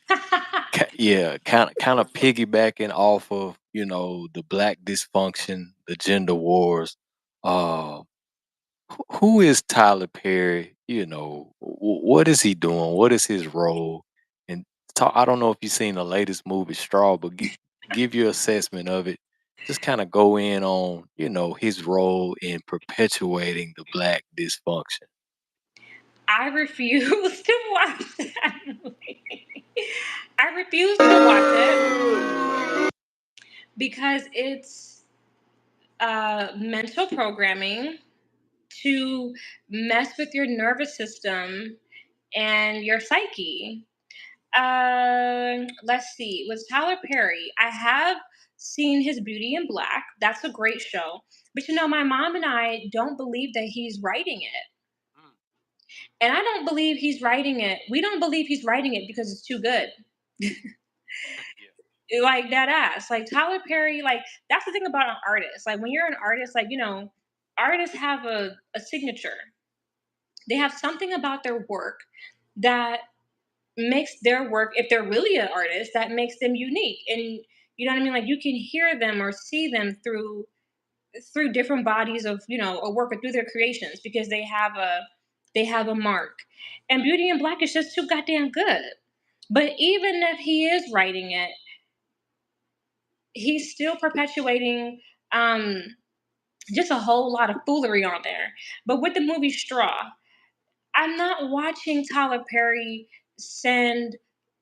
yeah, kind of piggybacking off of the black dysfunction, the gender wars. Uh, who is Tyler Perry? What is he doing? What is his role? And I don't know if you've seen the latest movie Straw, but give your assessment of it. Just kind of go in on his role in perpetuating the black dysfunction. I refuse to watch that movie. I refuse to watch it because it's mental programming to mess with your nervous system and your psyche. Let's see. With Tyler Perry, I have seen his Beauty in Black. That's a great show. But my mom and I don't believe that he's writing it. Mm. And I don't believe he's writing it. We don't believe he's writing it because it's too good. Yeah. Like that ass. Like Tyler Perry, like that's the thing about an artist. Like when you're an artist, like, artists have a signature. They have something about their work that makes their work, if they're really an artist, that makes them unique. And you know what I mean? Like you can hear them or see them through different bodies of, a work, or through their creations, because they have a mark. And Beauty in Black is just too goddamn good. But even if he is writing it, he's still perpetuating just a whole lot of foolery on there. But with the movie Straw, I'm not watching Tyler Perry send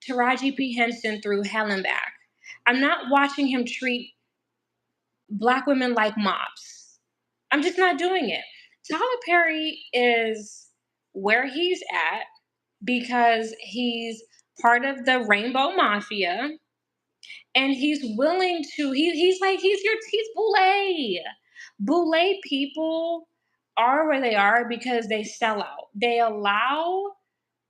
Taraji P. Henson through hell and back. I'm not watching him treat black women like mops. I'm just not doing it. Tyler Perry is where he's at because he's part of the Rainbow Mafia, and he's willing to. He's Boulay. Boulay people are where they are because they sell out. They allow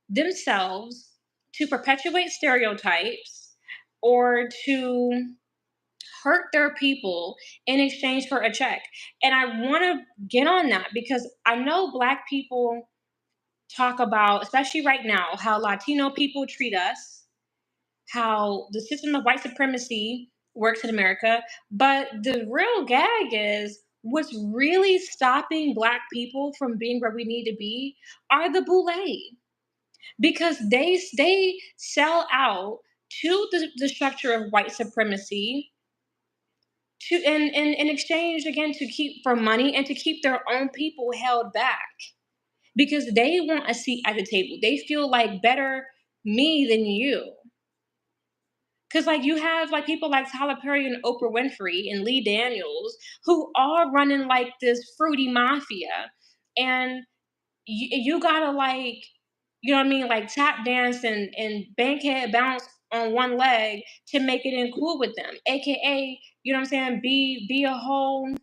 themselves to perpetuate stereotypes or to hurt their people in exchange for a check. And I want to get on that because I know black people talk about, especially right now, how Latino people treat us, how the system of white supremacy works in America. But the real gag is what's really stopping black people from being where we need to be are the boule, because they sell out to the structure of white supremacy to in exchange, again, to keep for money and to keep their own people held back because they want a seat at the table. They feel like better me than you. Because like you have like people like Tyler Perry and Oprah Winfrey and Lee Daniels who are running like this fruity mafia, and you gotta like, you know what I mean, like tap dance and bankhead bounce on one leg to make it in cool with them, aka, you know what I'm saying, be a whole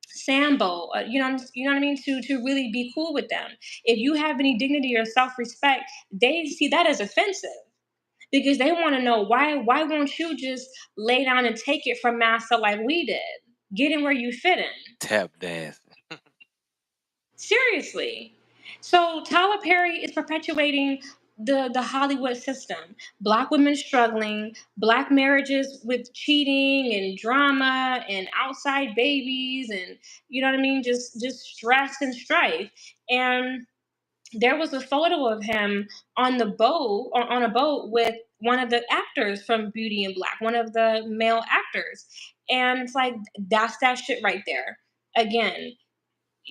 Sambo, you know what I mean, to really be cool with them. If you have any dignity or self respect, they see that as offensive because they want to know why won't you just lay down and take it from master like we did? Get in where you fit in. Tap dance. Seriously. So Tyler Perry is perpetuating the Hollywood system. Black women struggling, black marriages with cheating and drama and outside babies and, you know what I mean, just stress and strife. And there was a photo of him on the boat on a boat with one of the actors from Beauty and Black, one of the male actors. And it's like that's that shit right there. Again,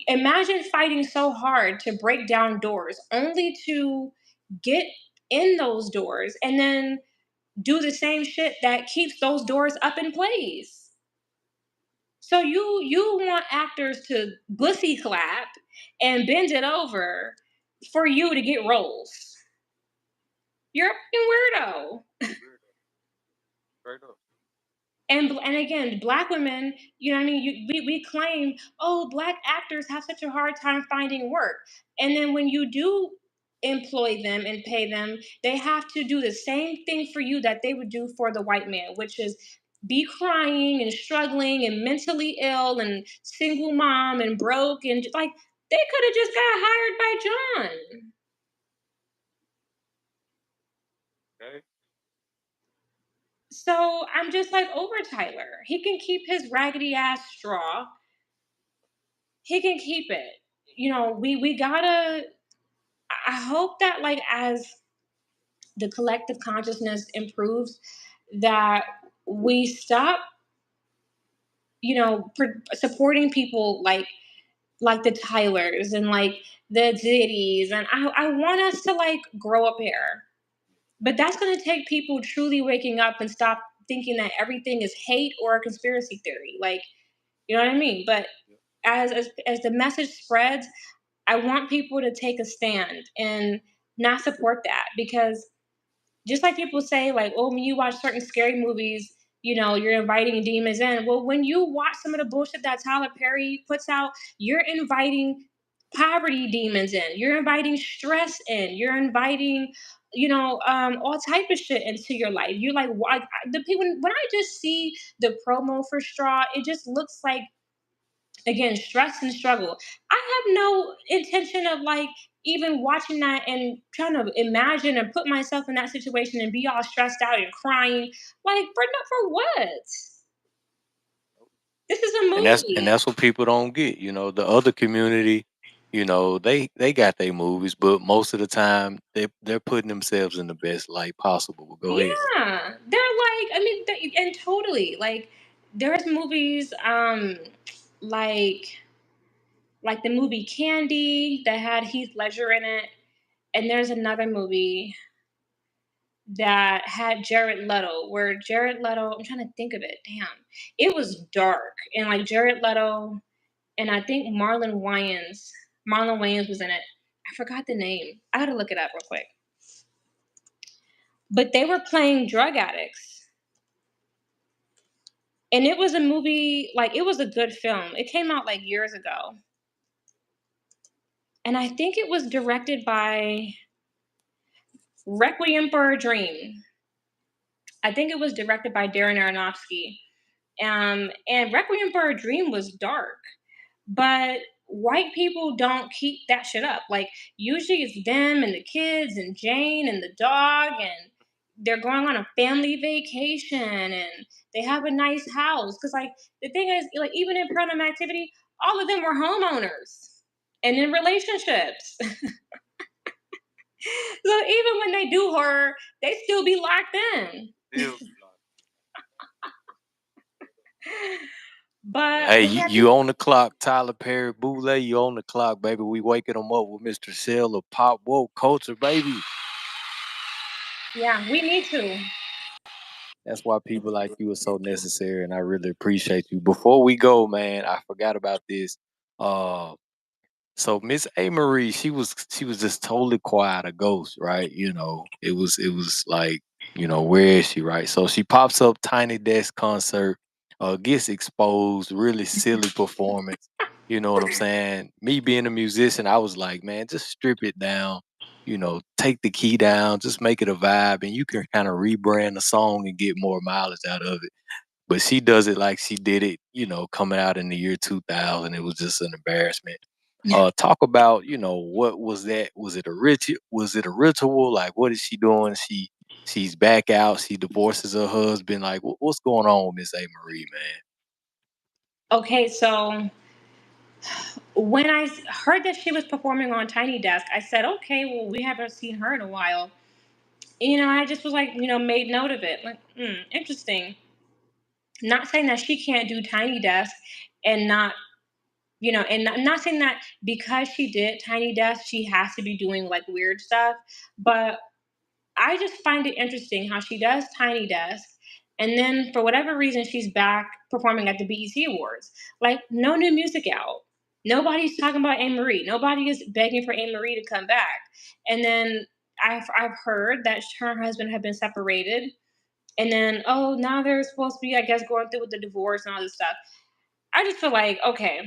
imagine fighting so hard to break down doors only to get in those doors and then do the same shit that keeps those doors up in place. So you want actors to bussy clap and bend it over for you to get roles. You're a fucking weirdo. Straight up. And again, black women, you know what I mean? We claim, oh, black actors have such a hard time finding work. And then when you do employ them and pay them, they have to do the same thing for you that they would do for the white man, which is be crying and struggling and mentally ill and single mom and broke and like they could have just got hired by John. Okay. So I'm just like over Tyler. He can keep his raggedy ass straw. He can keep it. You know, we gotta. I hope that like as the collective consciousness improves, that we stop, you know, supporting people like the Tylers and like the Diddies, and I want us to like grow up here. But that's gonna take people truly waking up and stop thinking that everything is hate or a conspiracy theory. Like, you know what I mean? But as the message spreads, I want people to take a stand and not support that because just like people say, like, oh, when you watch certain scary movies, you know, you're inviting demons in. Well, when you watch some of the bullshit that Tyler Perry puts out, you're inviting poverty demons in. You're inviting stress in. You're inviting, you know, all type of shit into your life. You're like, why? The people when I just see the promo for Straw, it just looks like again stress and struggle. I have no intention of like even watching that and trying to imagine and put myself in that situation and be all stressed out and crying like for what. This is a And movie. that's what people don't get. You know, the other community, you know, they got their movies, but most of the time they're putting themselves in the best light possible. Well, go ahead. Yeah, they're like, I mean, and totally like there's movies like like the movie Candy that had Heath Ledger in it, and there's another movie that had Jared Leto, where Jared Leto, I'm trying to think of it. Damn. It was dark. And like Jared Leto and I think Marlon Wayans was in it. I forgot the name. I gotta look it up real quick. But they were playing drug addicts. And it was a movie, like it was a good film. It came out like years ago. And I think it was directed by Requiem for a Dream. I think it was directed by Darren Aronofsky. And Requiem for a Dream was dark, but white people don't keep that shit up. Like usually it's them and the kids and Jane and the dog and they're going on a family vacation and they have a nice house. Cause like the thing is, like even in Paranormal Activity, all of them were homeowners and in relationships. So even when they do horror, they still be locked in. But Hey, with that you on the clock, Tyler Perry Boulay. You on the clock, baby. We waking them up with Mr. Sale of Pop Woke Culture, baby. yeah, we need to. That's why people like you are so necessary, and I really appreciate you. Before we go, man, I forgot about this. Uh, so Miss A Marie, she was just totally quiet, a ghost, right? It was like, where is she, right? So she pops up, Tiny Desk concert, gets exposed, really silly performance. You know what I'm saying? Me being a musician, I was like, man, just strip it down, take the key down, just make it a vibe, and you can kind of rebrand the song and get more mileage out of it. But she does it like she did it, coming out in the year 2000. It was just an embarrassment. Talk about, what was that? Was it a ritual? Was it a ritual? Like, what is she doing? She's back out. She divorces her husband. Like, what's going on with Miss A Marie, man? Okay, so when I heard that she was performing on Tiny Desk, I said, okay, well, we haven't seen her in a while. I just was like, made note of it. Like, interesting. Not saying that she can't do Tiny Desk and not, and not saying that because she did Tiny Desk, she has to be doing like weird stuff. But I just find it interesting how she does Tiny Desk, and then for whatever reason, she's back performing at the BET Awards. Like, no new music out. Nobody's talking about Anne Marie. Nobody is begging for Anne Marie to come back. And then I've heard that her and her husband have been separated. And then, oh, now they're supposed to be, I guess, going through with the divorce and all this stuff. I just feel like, okay,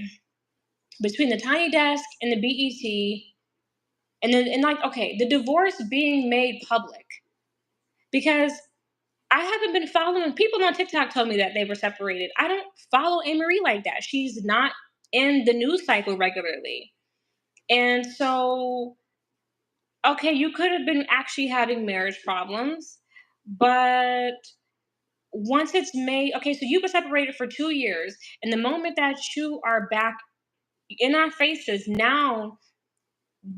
between the Tiny Desk and the BET, and like, okay, the divorce being made public, because I haven't been following people on TikTok told me that they were separated. I don't follow Anne Marie like that. She's not in the news cycle regularly. And so, okay, you could have been actually having marriage problems, but once it's made, okay, so you've been separated for 2 years, and the moment that you are back in our faces, now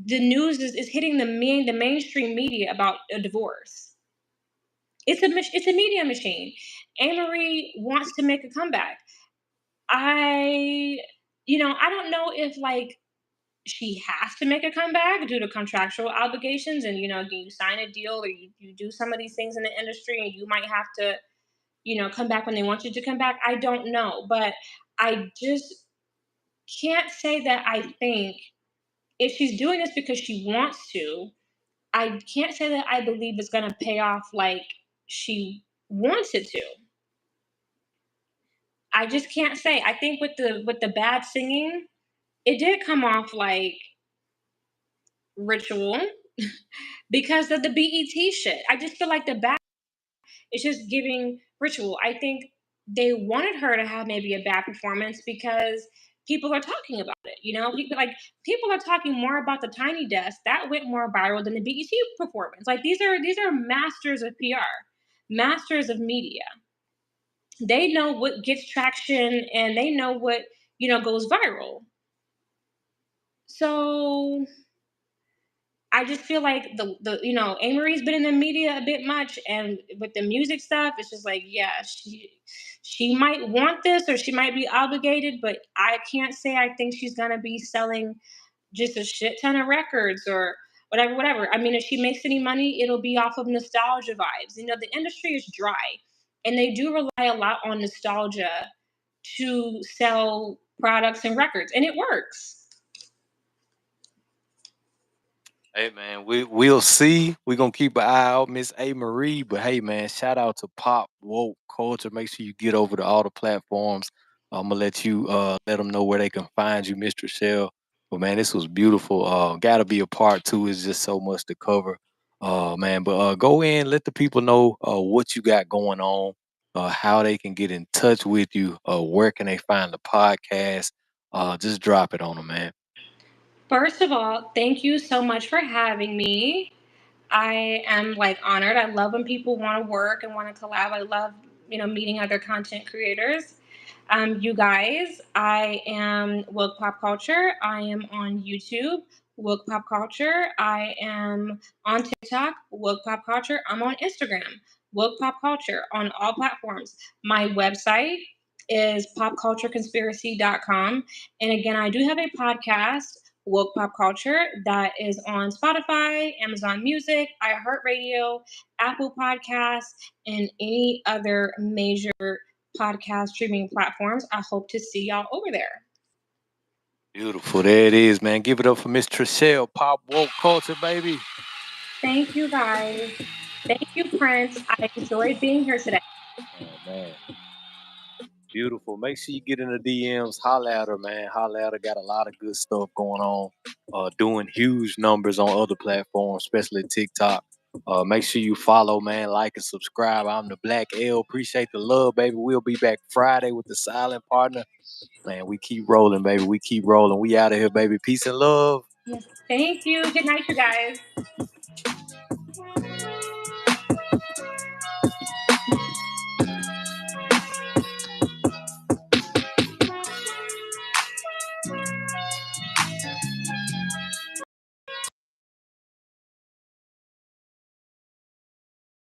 the news is hitting the mainstream media about a divorce. It's a media machine. Anne Marie wants to make a comeback. I, I don't know if like she has to make a comeback due to contractual obligations, and you sign a deal or you do some of these things in the industry, and you might have to, come back when they want you to come back. I don't know, but I just can't say that I think if she's doing this because she wants to, I can't say that I believe it's going to pay off like she wants it to. I just can't say. I think with the bad singing, it did come off like ritual because of the BET shit. I just feel like the bad is just giving ritual. I think they wanted her to have maybe a bad performance because people are talking about it. People are talking more about the Tiny Desk that went more viral than the BET performance. Like these are masters of PR, masters of media. They know what gets traction and they know what goes viral. So I just feel like the Anne Marie's been in the media a bit much, and with the music stuff, it's just like, yeah, she might want this or she might be obligated, but I can't say I think she's gonna be selling just a shit ton of records or whatever, whatever. I mean, if she makes any money, it'll be off of nostalgia vibes. The industry is dry, and they do rely a lot on nostalgia to sell products and records, and it works. Hey man, we'll see. We're gonna keep an eye out, Miss A Marie. But hey man, shout out to Pop Woke Culture. Make sure you get over to all the platforms. I'm gonna let you let them know where they can find you, Mr. Shell. But man, this was beautiful. Gotta be a part two. It's just so much to cover. Man, but go in, let the people know what you got going on, how they can get in touch with you, where can they find the podcast. Just drop it on them, man. First of all, thank you so much for having me. I am like honored. I love when people want to work and want to collab. I love, meeting other content creators. You guys, I am Woke Pop Culture. I am on YouTube, Woke Pop Culture. I am on TikTok, Woke Pop Culture. I'm on Instagram, Woke Pop Culture, on all platforms. My website is popcultureconspiracy.com. And again, I do have a podcast, Woke Pop Culture. That is on Spotify, Amazon Music, iHeartRadio, Apple Podcasts, and any other major podcast streaming platforms. I hope to see y'all over there. Beautiful. There it is, man. Give it up for Miss Trishelle, Pop Woke Culture, baby. Thank you, guys. Thank you, Prince. I enjoyed being here today. Oh, man. Beautiful. Make sure you get in the DMs. Holla at her, man. Holla at her. Got a lot of good stuff going on. Doing huge numbers on other platforms, especially TikTok. Make sure you follow, man. Like and subscribe. I'm the Black L. Appreciate the love, baby. We'll be back Friday with the Silent Partner. Man, we keep rolling, baby. We keep rolling. We out of here, baby. Peace and love. Yes. Thank you. Good night, you guys.